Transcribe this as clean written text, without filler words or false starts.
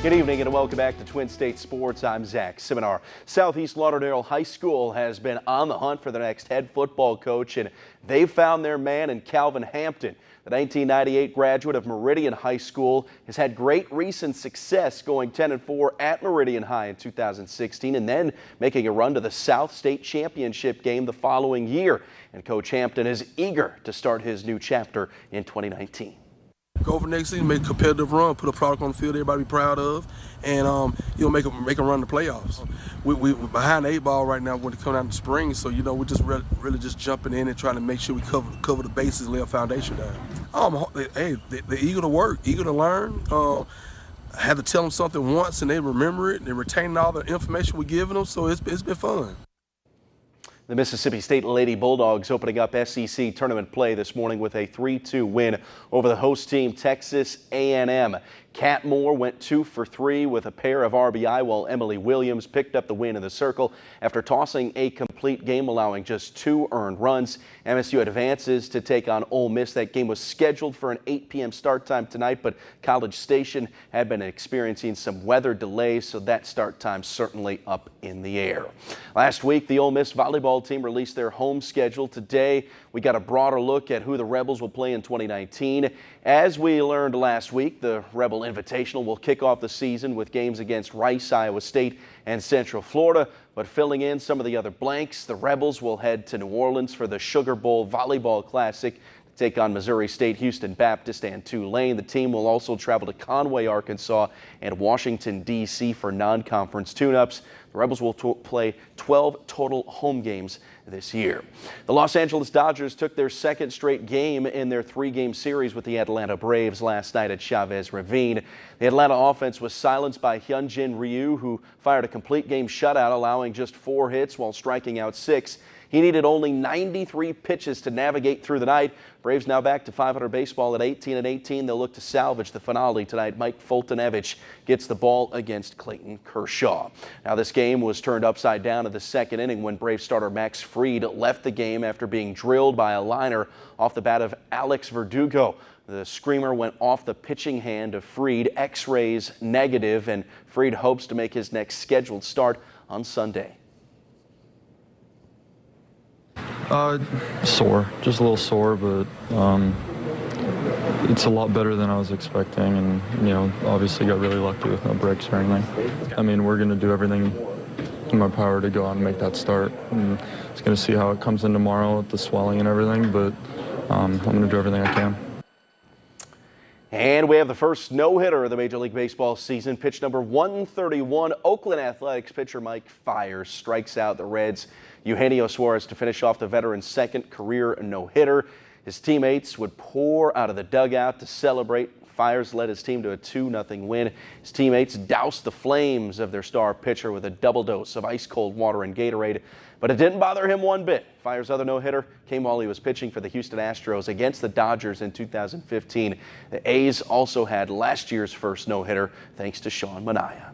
Good evening and welcome back to Twin State Sports. I'm Zach Seminar. Southeast Lauderdale High School has been on the hunt for their next head football coach, and they've found their man in Calvin Hampton. The 1998 graduate of Meridian High School has had great recent success, going 10-4 at Meridian High in 2016 and then making a run to the South State Championship game the following year. And Coach Hampton is eager to start his new chapter in 2019. Go for next season, make a competitive run, put a product on the field everybody be proud of, and make them run the playoffs. We're behind the 8 ball right now when it comes out in the spring, so we're just really just jumping in and trying to make sure we cover the bases and lay a foundation down. Hey, they're eager to work, eager to learn. I had to tell them something once and they remember it. They're retaining all the information we're giving them, so it's been fun. The Mississippi State Lady Bulldogs opening up SEC tournament play this morning with a 3-2 win over the host team Texas A&M. Kat Moore went 2 for 3 with a pair of RBI, while Emily Williams picked up the win in the circle after tossing a complete game, allowing just 2 earned runs. MSU advances to take on Ole Miss. That game was scheduled for an 8 p.m. start time tonight, but College Station had been experiencing some weather delays, so that start time certainly up in the air. Last week, the Ole Miss volleyball team released their home schedule. Today, we got a broader look at who the Rebels will play in 2019. As we learned last week, the Rebel Invitational will kick off the season with games against Rice, Iowa State, and Central Florida. But filling in some of the other blanks, the Rebels will head to New Orleans for the Sugar Bowl Volleyball Classic to take on Missouri State, Houston Baptist, and Tulane. The team will also travel to Conway, Arkansas, and Washington, D.C. for non-conference tune-ups. The Rebels will play 12 total home games this year. The Los Angeles Dodgers took their second straight game in their 3-game series with the Atlanta Braves last night at Chavez Ravine. The Atlanta offense was silenced by Hyunjin Ryu, who fired a complete game shutout, allowing just 4 hits while striking out 6. He needed only 93 pitches to navigate through the night. Braves now back to .500 baseball at 18-18. They'll look to salvage the finale tonight. Mike Foltynewicz gets the ball against Clayton Kershaw. Now, this game was turned upside down in the second inning when Brave starter Max Fried left the game after being drilled by a liner off the bat of Alex Verdugo. The screamer went off the pitching hand of Fried, X-rays negative, and Fried hopes to make his next scheduled start on Sunday. Sore, just a little sore, but it's a lot better than I was expecting, and obviously got really lucky with no breaks or anything. I mean, we're going to do everything in my power to go out and make that start, and it's going to see how it comes in tomorrow with the swelling and everything, but I'm going to do everything I can. And we have the first no-hitter of the Major League Baseball season. Pitch number 131, Oakland Athletics pitcher Mike Fiers strikes out the Reds' Eugenio Suarez to finish off the veteran's second career no-hitter. His teammates would pour out of the dugout to celebrate. Fiers led his team to a 2-0 win. His teammates doused the flames of their star pitcher with a double dose of ice-cold water and Gatorade, but it didn't bother him one bit. Fiers' other no-hitter came while he was pitching for the Houston Astros against the Dodgers in 2015. The A's also had last year's first no-hitter thanks to Sean Manaea.